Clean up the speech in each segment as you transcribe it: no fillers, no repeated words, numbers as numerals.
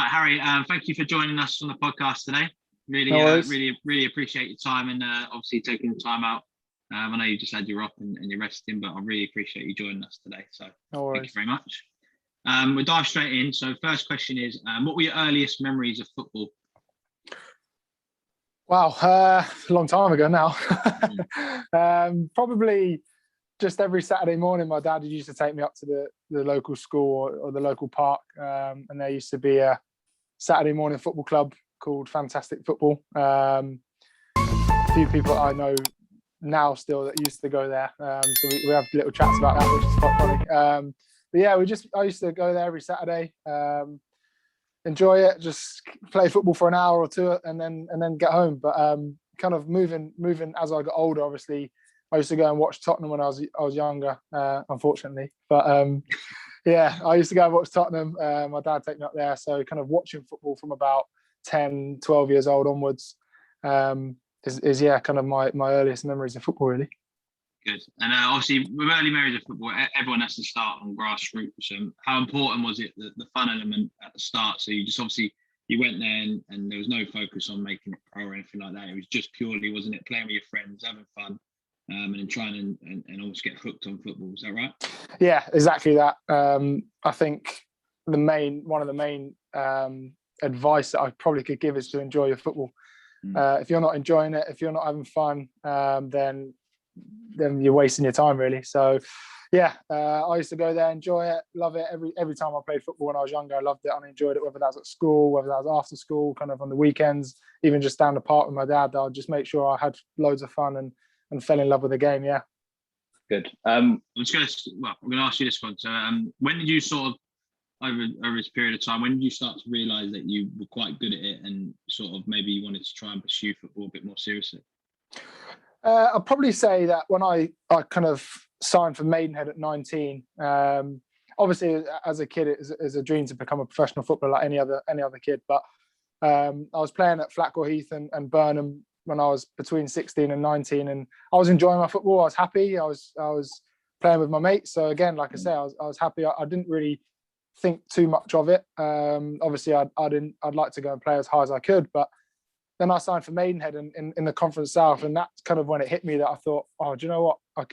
Harry, thank you for joining us on the podcast today. Really, No worries. really appreciate your time and obviously taking the time out. I know you just had your off and you're resting, but I really appreciate you joining us today. So No thank you very much. We'll dive straight in. So first question is, what were your earliest memories of football? Wow, a long time ago now. Probably just every Saturday morning, my dad used to take me up to the local school or the local park, and there used to be a Saturday morning football club called Fantastic Football. A few people I know now still that used to go there, so we have little chats about that, which is quite funny. But yeah, I used to go there every Saturday, enjoy it, just play football for an hour or two, and then get home. But kind of moving as I got older. Obviously, I used to go and watch Tottenham when I was younger, unfortunately. But yeah, I used to go and watch Tottenham. My dad took me up there, so kind of watching football from about 10, 12 years old onwards is kind of my earliest memories of football, really. Good. And obviously, with early memories of football, everyone has to start on grassroots. How important was it, the fun element at the start? So you just obviously, you went there and there was no focus on making it pro or anything like that. It was just purely, wasn't it, playing with your friends, having fun, and then trying and almost get hooked on football. Is that right? Yeah, exactly that. I think one of the main advice that I probably could give is to enjoy your football. If you're not enjoying it, if you're not having fun, then you're wasting your time, really. So yeah, I used to go there, enjoy it, love it. Every time I played football when I was younger, I loved it and I enjoyed it, whether that was at school, whether that was after school, kind of on the weekends, even just down the park with my dad. I'd just make sure I had loads of fun and fell in love with the game. Yeah. Good. I'm going to ask you this one. So when did you sort of, over this period of time, when did you start to realise that you were quite good at it and sort of maybe you wanted to try and pursue football a bit more seriously? I'd probably say that when I kind of signed for Maidenhead at 19, obviously as a kid it was a dream to become a professional footballer like any other kid, but I was playing at Flackwell Heath and Burnham when I was between 16 and 19, and I was enjoying my football. I was happy. I was playing with my mates. So again, like I say, I was happy. I didn't really think too much of it. Obviously I'd like to go and play as high as I could, but then I signed for Maidenhead in the Conference South, and that's kind of when it hit me that I thought, oh, do you know what? I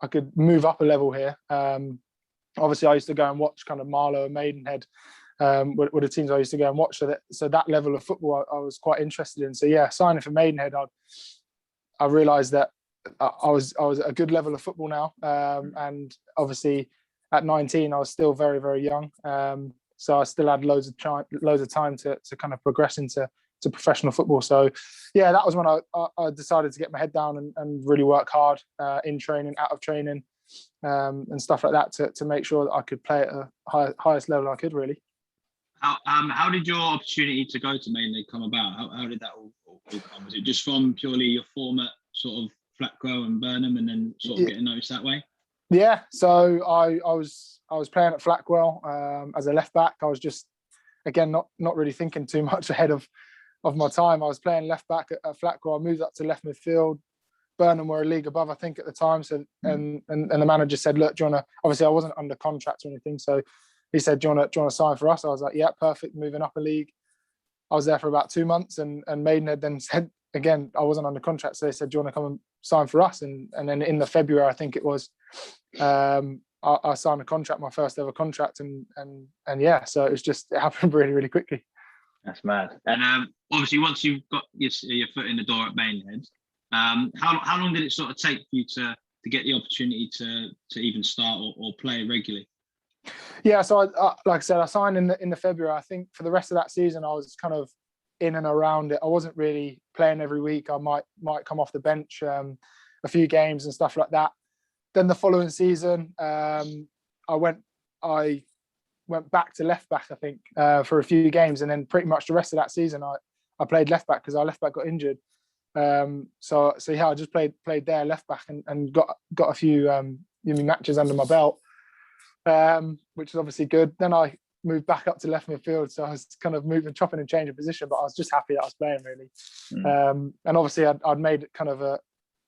could move up a level here. Obviously, I used to go and watch kind of Marlow and Maidenhead were the teams I used to go and watch. So that level of football I was quite interested in. So yeah, signing for Maidenhead, I realised that I was at a good level of football now, and obviously at 19 I was still very, very young. So I still had loads of time to kind of progress into professional football. So yeah, that was when I decided to get my head down and really work hard in training, out of training, and stuff like that to make sure that I could play at a highest level I could, really. How did your opportunity to go to Maidenhead come about? How did that all come? Was it just from purely your form at sort of Flackwell and Burnham and then sort of getting noticed that way? Yeah, so I was playing at Flackwell as a left back. I was just, again, not really thinking too much ahead of my time. I was playing left back at Flackwell. I moved up to left midfield. Burnham were a league above, I think, at the time. So and the manager said, look, do you want to, obviously I wasn't under contract or anything, so he said, do you want to sign for us? I was like, yeah, perfect, moving up a league. I was there for about 2 months, and Maidenhead then said, again, I wasn't under contract, so they said, do you want to come and sign for us? And then in the February, I think it was, I signed a contract, my first ever contract, and yeah, so it happened really, really quickly. That's mad. And obviously, once you've got your foot in the door at Maidenhead, how long did it sort of take for you to get the opportunity to even start or play regularly? Yeah, so like I said, I signed in the February. I think for the rest of that season, I was kind of in and around it. I wasn't really playing every week. I might come off the bench a few games and stuff like that. Then the following season, I went back to left back, I think, for a few games, and then pretty much the rest of that season I played left back because our left back got injured. So yeah, I just played there left back and got a few matches under my belt, which is obviously good. Then I moved back up to left midfield, so I was kind of chopping and changing position, but I was just happy that I was playing, really. And obviously I'd made kind of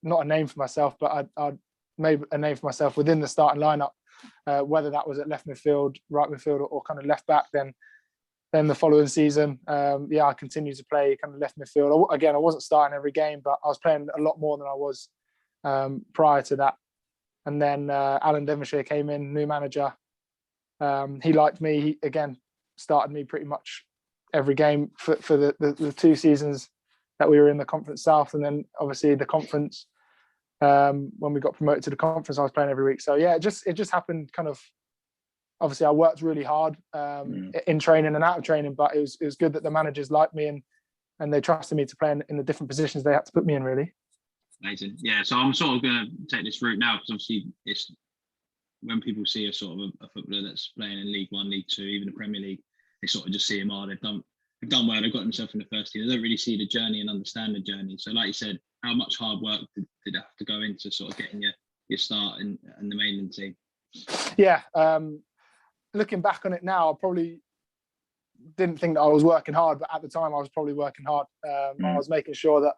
not a name for myself, but I'd made a name for myself within the starting lineup, whether that was at left midfield, right midfield, or kind of left back. Then then the following season, I continued to play kind of left midfield. Again, I wasn't starting every game, but I was playing a lot more than I was prior to that. And then Alan Devonshire came in, new manager. He liked me. He, again, started me pretty much every game for the 2 seasons that we were in the Conference South. And then obviously the conference, when we got promoted to the conference, I was playing every week. So yeah, it just happened kind of. Obviously, I worked really hard in training and out of training, but it was good that the managers liked me and they trusted me to play in the different positions they had to put me in, really. Amazing. Yeah, so I'm sort of going to take this route now, because obviously it's when people see a sort of a footballer that's playing in League One, League Two, even the Premier League, they sort of just see him, they've done well, they've got themselves in the first team. They don't really see the journey and understand the journey. So like you said, how much hard work did it have to go into sort of getting your start in the mainland team? Yeah. Looking back on it now, I probably didn't think that I was working hard, but at the time I was probably working hard. I was making sure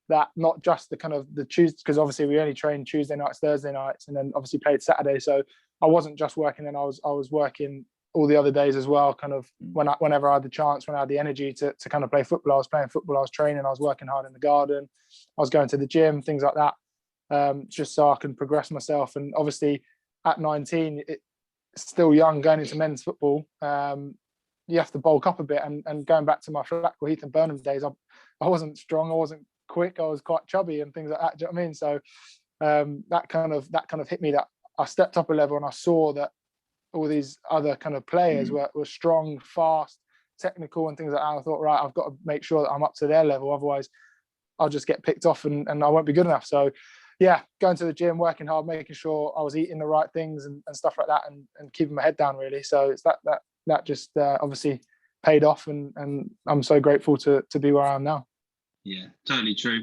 that not just the kind of the Tuesday, because obviously we only trained Tuesday nights, Thursday nights, and then obviously played Saturday. So I wasn't just working, and I was working all the other days as well. Kind of whenever I had the chance, when I had the energy to kind of play football, I was playing football. I was training. I was working hard in the garden. I was going to the gym, things like that, just so I can progress myself. And obviously at 19, still young, going into men's football, you have to bulk up a bit. And going back to my Flackwell Heath and Burnham days, I wasn't strong, I wasn't quick, I was quite chubby and things like that. Do you know what I mean? So that kind of hit me, that I stepped up a level and I saw that all these other kind of players were strong, fast, technical and things like that. I thought, right, I've got to make sure that I'm up to their level, otherwise I'll just get picked off and I won't be good enough. So yeah, going to the gym, working hard, making sure I was eating the right things and stuff like that, and keeping my head down, really. So it's that just obviously paid off, and I'm so grateful to be where I am now. Yeah, totally true.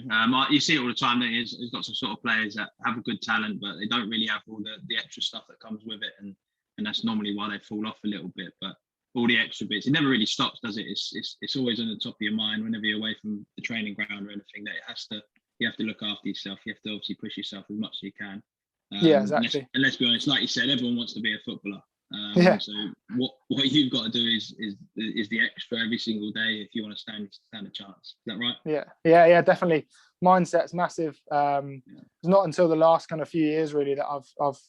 You see it all the time. There's got some sort of players that have a good talent, but they don't really have all the extra stuff that comes with it, and that's normally why they fall off a little bit. But all the extra bits, it never really stops, does it? It's always on the top of your mind whenever you're away from the training ground or anything. That you have to look after yourself. You have to obviously push yourself as much as you can. Yeah, exactly. And let's be honest, like you said, everyone wants to be a footballer. So what you've got to do is the extra every single day if you want to stand a chance. Is that right? Yeah, definitely. Mindset's massive. It's not until the last kind of few years really that I've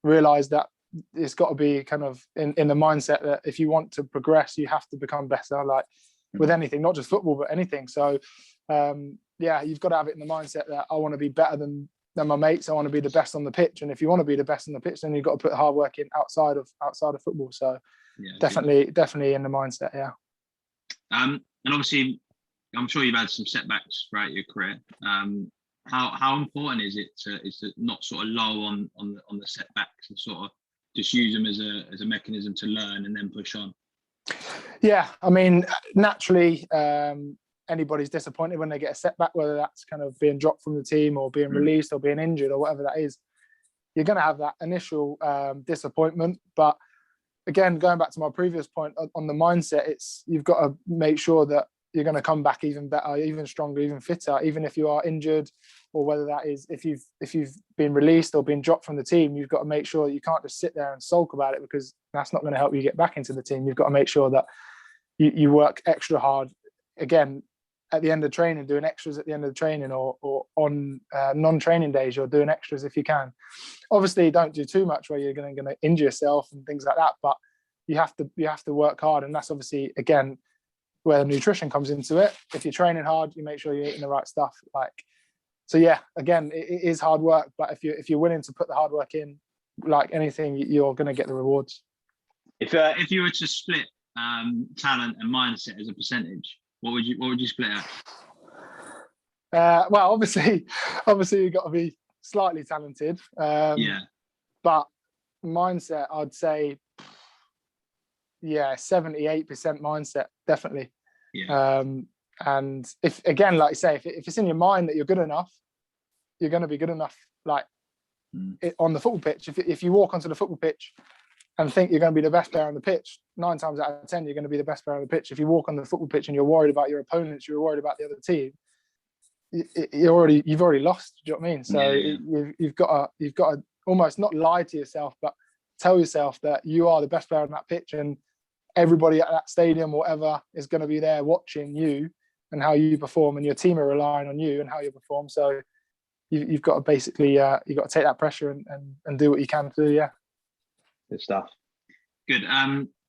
realised that it's got to be kind of in the mindset that if you want to progress, you have to become better. Like with anything, not just football, but anything. So you've got to have it in the mindset that I want to be better than my mates. I want to be the best on the pitch, and if you want to be the best on the pitch, then you've got to put hard work in outside of football. So definitely in the mindset. Yeah. And obviously, I'm sure you've had some setbacks throughout your career. How important is it to not sort of lull on the setbacks and sort of just use them as a mechanism to learn and then push on? Yeah, I mean, naturally, anybody's disappointed when they get a setback, whether that's kind of being dropped from the team or being released or being injured or whatever that is. You're going to have that initial disappointment. But again, going back to my previous point on the mindset, you've got to make sure that you're going to come back even better, even stronger, even fitter, even if you are injured, or whether that is if you've been released or been dropped from the team. You've got to make sure you can't just sit there and sulk about it, because that's not going to help you get back into the team. You've got to make sure that you work extra hard. Again, at the end of training, doing extras at the end of the training, or on non-training days, you're doing extras if you can. Obviously, don't do too much where you're going to injure yourself and things like that. But you have to work hard, and that's obviously again where the nutrition comes into it. If you're training hard, you make sure you're eating the right stuff. So yeah, again, it is hard work, but if you're willing to put the hard work in, like anything, you're going to get the rewards. If you were to split talent and mindset as a percentage, what would you split at? Well, obviously you've got to be slightly talented. But mindset, I'd say, 78% mindset, definitely. Yeah. And if, again, like you say, if it's in your mind that you're good enough, you're going to be good enough. On the football pitch, if you walk onto the football pitch and think you're going to be the best player on the pitch, 9 times out of 10 you're going to be the best player on the pitch. If you walk on the football pitch and you're worried about your opponents, you're worried about the other team, you've already lost. Do you know what I mean? So you've got to almost not lie to yourself, but tell yourself that you are the best player on that pitch, and everybody at that stadium or whatever is going to be there watching you and how you perform, and your team are relying on you and how you perform. So you've got to basically you've got to take that pressure and do what you can to do. Yeah. Good stuff. Good.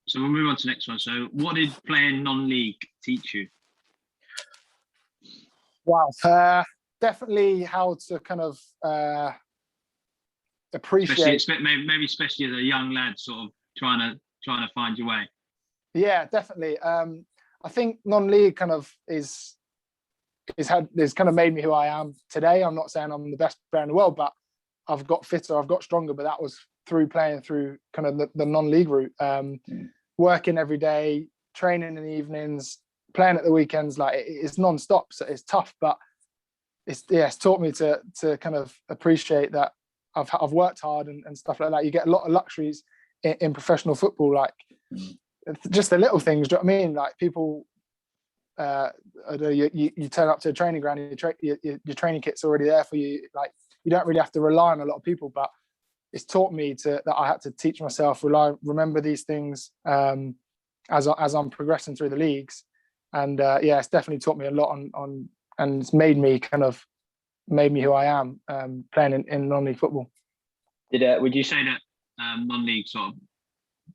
So we'll move on to the next one. So what did playing non-league teach you? Wow. Definitely how to kind of appreciate, maybe especially as a young lad, sort of trying to find your way. Yeah, definitely. I think non-league kind of is kind of made me who I am today. I'm not saying I'm the best player in the world, but I've got fitter, I've got stronger, but that was through playing through kind of the non-league route. Working every day, training in the evenings, playing at the weekends, like it's non-stop. So it's tough, but it's taught me to kind of appreciate that I've worked hard and stuff like that. You get a lot of luxuries in professional football, like just the little things. Do you know what I mean? Like people, you turn up to a training ground, your training kit's already there for you. Like you don't really have to rely on a lot of people, but it's taught me that I had to teach myself, remember these things as I'm progressing through the leagues. And it's definitely taught me a lot on and it's made me who I am playing in non-league football. Would you say that non-league sort of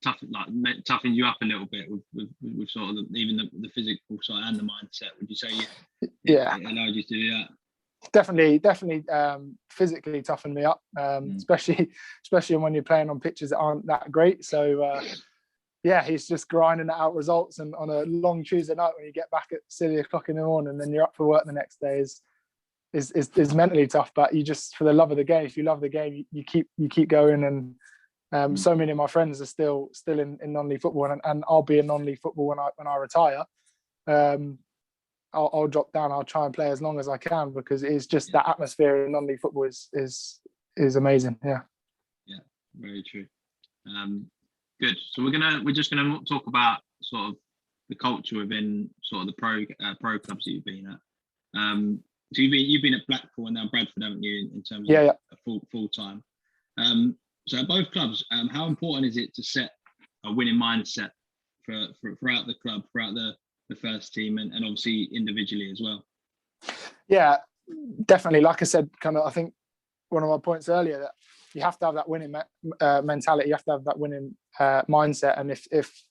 toughened you up a little bit with sort of even the physical side and the mindset? Would you say it allowed you to do that? Definitely physically toughened me up, especially when you're playing on pitches that aren't that great. So he's just grinding out results, and on a long Tuesday night when you get back at 6 o'clock in the morning and then you're up for work the next day is mentally tough. But you just, for the love of the game, if you love the game, you keep going. And so many of my friends are still in non-league football, and I'll be in non-league football when I retire. I'll drop down. I'll try and play as long as I can, because it's just that atmosphere in non-league football is amazing. Yeah, very true. Good. So we're just gonna talk about sort of the culture within sort of the pro clubs that you've been at. So you've been at Blackwell and now Bradford, haven't you? In terms of a full time. So at both clubs, how important is it to set a winning mindset throughout the club, throughout the first team, and obviously individually as well? Yeah, definitely. Like I said, kind of, I think one of my points earlier, that you have to have that winning mentality. You have to have that winning mindset. And if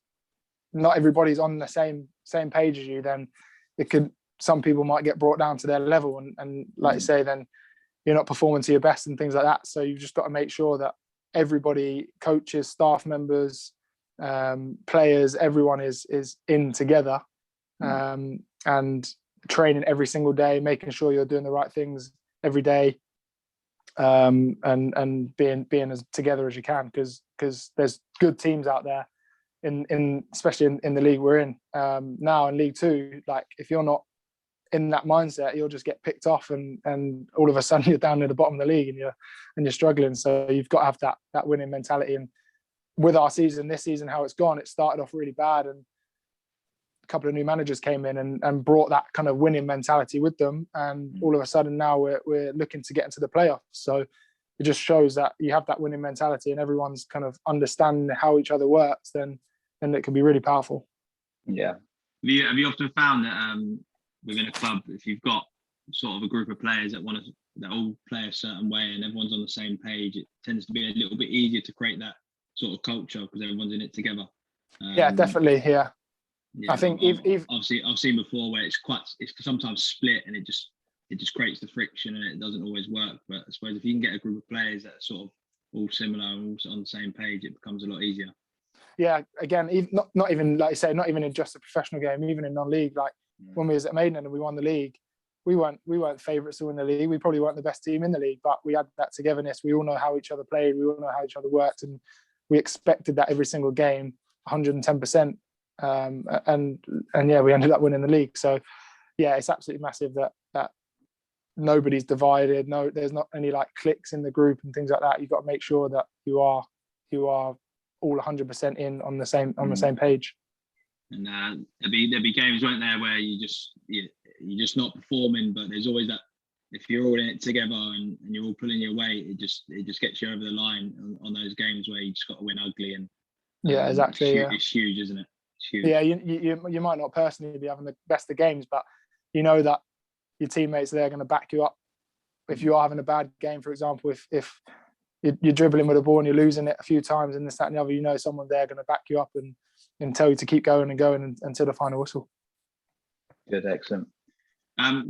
not everybody's on the same page as you, then some people might get brought down to their level, and like you say, then you're not performing to your best and things like that. So you've just got to make sure that everybody, coaches, staff members, players, everyone is in together, and training every single day, making sure you're doing the right things every day, and being as together as you can, because there's good teams out there especially in the league we're in now, in League Two. Like if you're not in that mindset, you'll just get picked off, and all of a sudden you're down near the bottom of the league and you're struggling. So you've got to have that winning mentality. And with our this season, how it's gone, it started off really bad, and a couple of new managers came in and brought that kind of winning mentality with them. And all of a sudden now we're looking to get into the playoffs. So it just shows that you have that winning mentality and everyone's kind of understanding how each other works, then it can be really powerful. Yeah. Have you often found that within a club, if you've got sort of a group of players that all play a certain way and everyone's on the same page, it tends to be a little bit easier to create that sort of culture because everyone's in it together? Yeah, definitely. Yeah. I think I've seen before where it's sometimes split, and it just creates the friction, and it doesn't always work. But I suppose if you can get a group of players that are sort of all similar and all on the same page, it becomes a lot easier. Yeah, again, not even, like you say, not even in just a professional game, even in non-league. Like when we was at Maidenhead and we won the league, we weren't favourites to win the league. We probably weren't the best team in the league, but we had that togetherness. We all know how each other played. We all know how each other worked, and we expected that every single game, 110%. And yeah, we ended up winning the league. So yeah, it's absolutely massive that nobody's divided. No, there's not any like cliques in the group and things like that. You've got to make sure that you are all 100% in on the same page. And there'll be games, won't there, where you're just not performing, but there's always that, if you're all in it together and you're all pulling your weight, it just gets you over the line on those games where you just got to win ugly. And yeah, exactly. It's huge, isn't it? It's huge. Yeah, you might not personally be having the best of games, but you know that your teammates are there going to back you up. If you are having a bad game, for example, if you're dribbling with a ball and you're losing it a few times and this, that, and the other, you know someone there going to back you up and tell you to keep going and going until the final whistle. Good, excellent.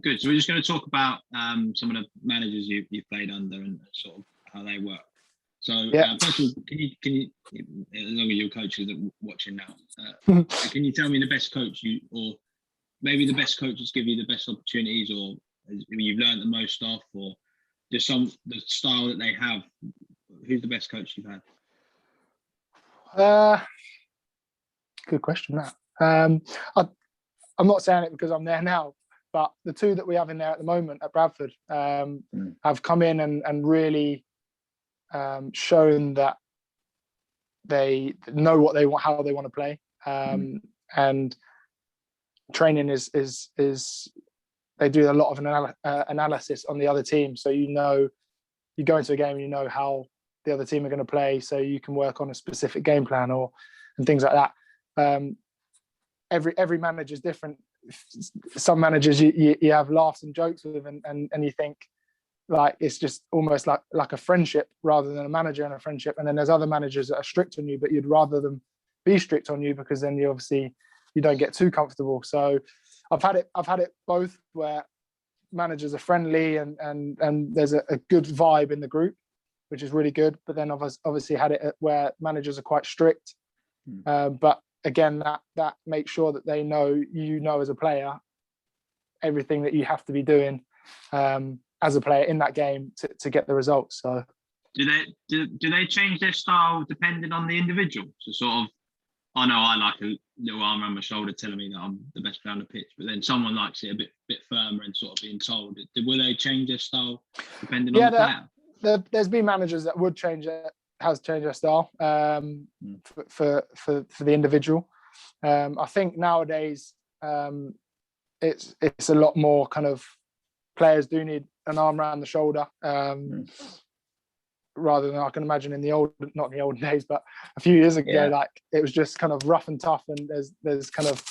Good. So we're just going to talk about some of the managers you've played under and sort of how they work. So first of all, can you, as long as your coaches are watching now, can you tell me the best coach or maybe the best coaches give you the best opportunities, or you've learned the most off, or just the style that they have? Who's the best coach you've had? Good question. That I'm not saying it because I'm there now, but the two that we have in there at the moment at Bradford have come in and really shown that they know what they want, how they want to play, and training is they do a lot of analysis on the other team. So you go into a game, you know how the other team are going to play, so you can work on a specific game plan and things like that. Every manager is different. Some managers you have laughs and jokes with, and you think like it's just almost like a friendship rather than a manager and a friendship. And then there's other managers that are strict on you, but you'd rather them be strict on you because then you don't get too comfortable. So I've had it both, where managers are friendly and there's a good vibe in the group, which is really good. But then I've obviously had it where managers are quite strict, but again, that makes sure that they know as a player everything that you have to be doing as a player in that game to get the results. So do they change their style depending on the individual? So sort of, I know I like a little arm around my shoulder telling me that I'm the best player on the pitch, but then someone likes it a bit firmer and sort of being told. Will they change their style depending on the player? There's been managers that would change it, has changed their style for the individual. I think nowadays it's a lot more kind of players do need an arm around the shoulder. Rather than I can imagine not in the old days, but a few years ago, like it was just kind of rough and tough, and there's kind of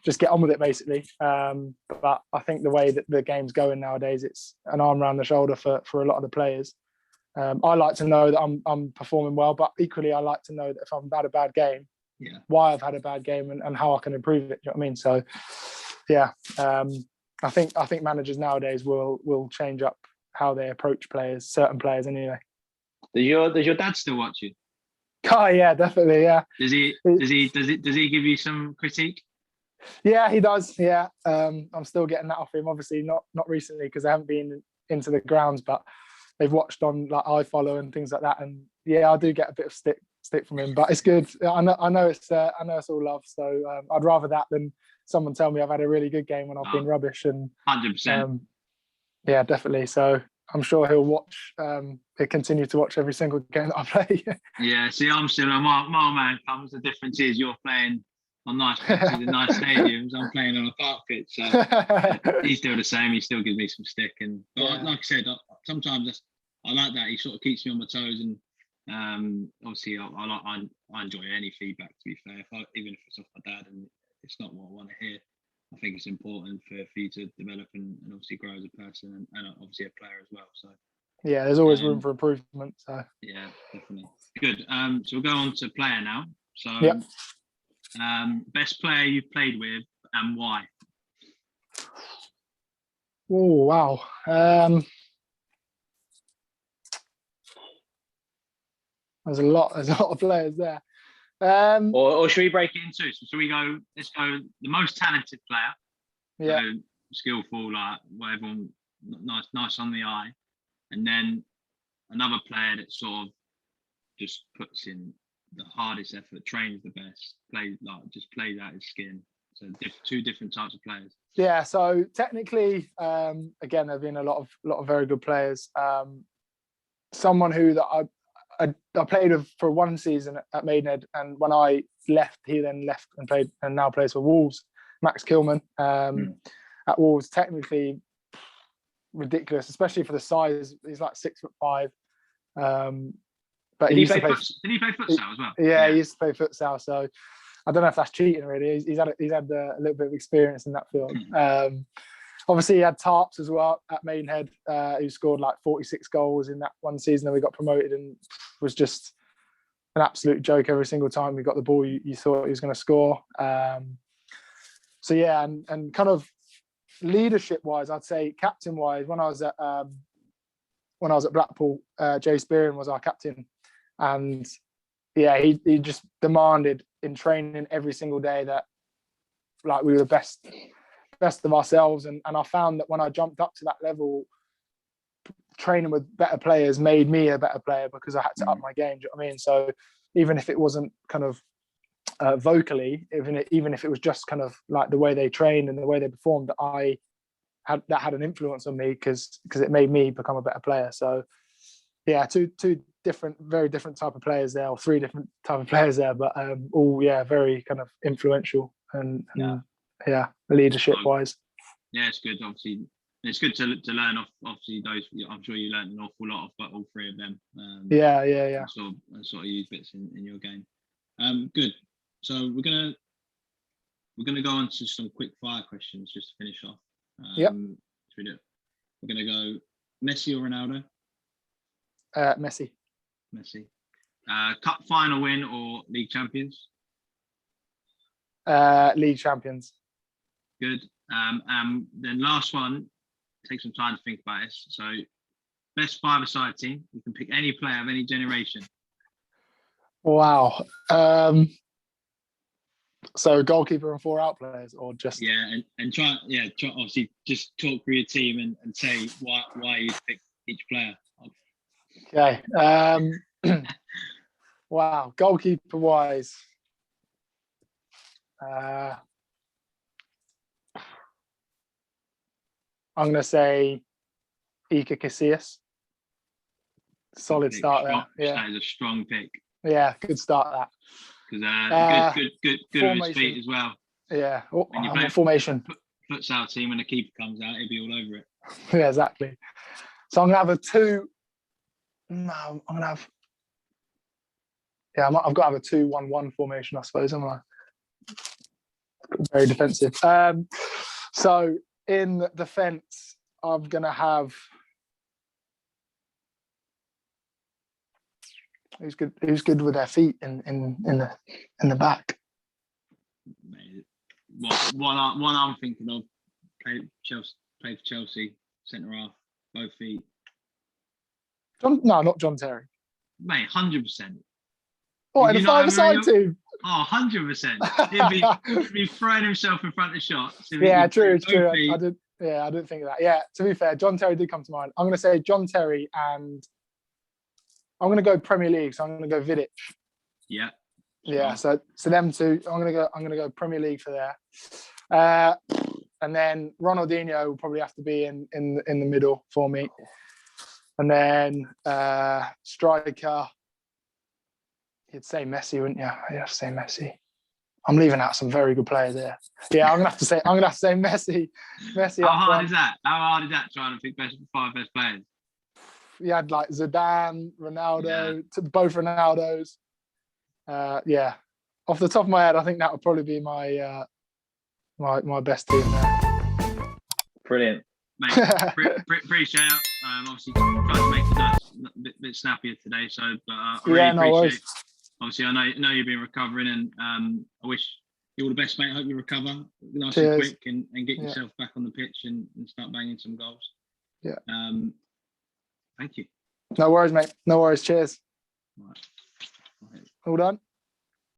just get on with it basically. But I think the way that the game's going nowadays, it's an arm around the shoulder for a lot of the players. I like to know that I'm performing well, but equally I like to know that if I've had a bad game, why I've had a bad game and how I can improve it. You know what I mean? So I think managers nowadays will change up how they approach certain players anyway. Does your dad still watch you? Oh yeah, definitely. Yeah. Does he give you some critique? Yeah, he does. Yeah. I'm still getting that off him. Obviously not recently because I haven't been into the grounds, but they've watched on like iFollow and things like that. And yeah, I do get a bit of stick from him, but it's good. I know it's all love. So I'd rather that than someone tell me I've had a really good game when I've been rubbish. And 100%. Yeah, definitely. So I'm sure he'll watch. He'll continue to watch every single game that I play. Yeah. See, I'm still my man comes. The difference is you're playing on nice pitches and nice stadiums. I'm playing on a park pitch. So he's still the same. He still gives me some stick. But like I said, sometimes I like that. He sort of keeps me on my toes. And obviously, I enjoy any feedback. To be fair, even if it's off my dad and it's not what I want to hear, I think it's important for you to develop and obviously grow as a person and obviously a player as well. So yeah, there's always room for improvement. So yeah, definitely. Good. So we'll go on to player now. So best player you've played with and why? Oh wow. There's a lot of players there. Or should we break it into? So let's go the most talented player. Yeah. So skillful, like whatever, nice on the eye. And then another player that sort of just puts in the hardest effort, trains the best, plays out his skin. So two different types of players. Yeah. So technically, again, there've been a lot of very good players. Someone who that I played with for one season at Maidenhead, and when I left, he then left and played and now plays for Wolves. Max Kilman at Wolves, technically ridiculous, especially for the size. He's like 6'5". But did he play futsal as well? Yeah, he used to play futsal. So I don't know if that's cheating really. He's had a little bit of experience in that field. Obviously, he had Tarps as well at Maidenhead, who scored like 46 goals in that one season that we got promoted, and was just an absolute joke every single time we got the ball. You thought he was going to score. So yeah, and kind of leadership-wise, I'd say captain-wise, when I was at Blackpool, Jay Spearing was our captain, and yeah, he just demanded in training every single day that like we were the best of ourselves, and I found that when I jumped up to that level, training with better players made me a better player because I had to up my game. Do you know what I mean? So even if it wasn't kind of vocally, even if it was just kind of like the way they trained and the way they performed, that had an influence on me because it made me become a better player. So yeah, two different, very different type of players there, or three different type of players there, but all very kind of influential and leadership wise. Yeah, it's good. Obviously, it's good to learn off. Obviously, those I'm sure you learned an awful lot of, but all three of them. Yeah. And sort of use bits in your game. Good. So we're gonna go on to some quick fire questions just to finish off. Yep. We're gonna go Messi or Ronaldo. Messi. Cup final win or league champions. League champions. Good. Then last one. Take some time to think about this. So, best five-a-side team. You can pick any player of any generation. Wow. So goalkeeper and 4 out players, or just and try obviously just talk through your team and say why you pick each player. Okay. Wow. Goalkeeper wise. I'm going to say Iker Casillas. Solid start there. Yeah, that is a strong pick. Yeah, good start that. Because good on his feet as well. Yeah. Formation. Futsal team, when the keeper comes out, he'll be all over it. Yeah, exactly. So I'm going to have a 2. No, I'm going to have. Yeah, I've got to have a 2-1-1 formation, I suppose, haven't I? Very defensive. So in defence, I'm going to have. Who's good with their feet in the back? One I'm thinking of played for Chelsea, centre half, both feet. Not John Terry. Mate, 100%. Oh, in a 5-a-side team. Oh, 100%. He'd be throwing himself in front of shots. Yeah, true. I didn't think of that. Yeah, to be fair, John Terry did come to mind. I'm going to say John Terry, and I'm going to go Premier League. So I'm going to go Vidic. Yeah. Yeah. So them two. I'm going to go Premier League for there. And then Ronaldinho will probably have to be in the middle for me. And then striker. You'd say Messi, wouldn't you? You'd have to say Messi. I'm leaving out some very good players there. Yeah, I'm gonna have to say Messi. Messi. How hard is that? How hard is that trying to pick 5 best players? You had like Zidane, Ronaldo, both Ronaldos. Yeah, off the top of my head, I think that would probably be my my best team there. Brilliant, mate. Appreciate it. Obviously, tried to make it a bit snappier today, so but I really appreciate it. Obviously, I know you've been recovering, and I wish you all the best, mate. I hope you recover nice and quick and get yourself back on the pitch and start banging some goals. Yeah. Thank you. No worries, mate. No worries. Cheers. Right. All done.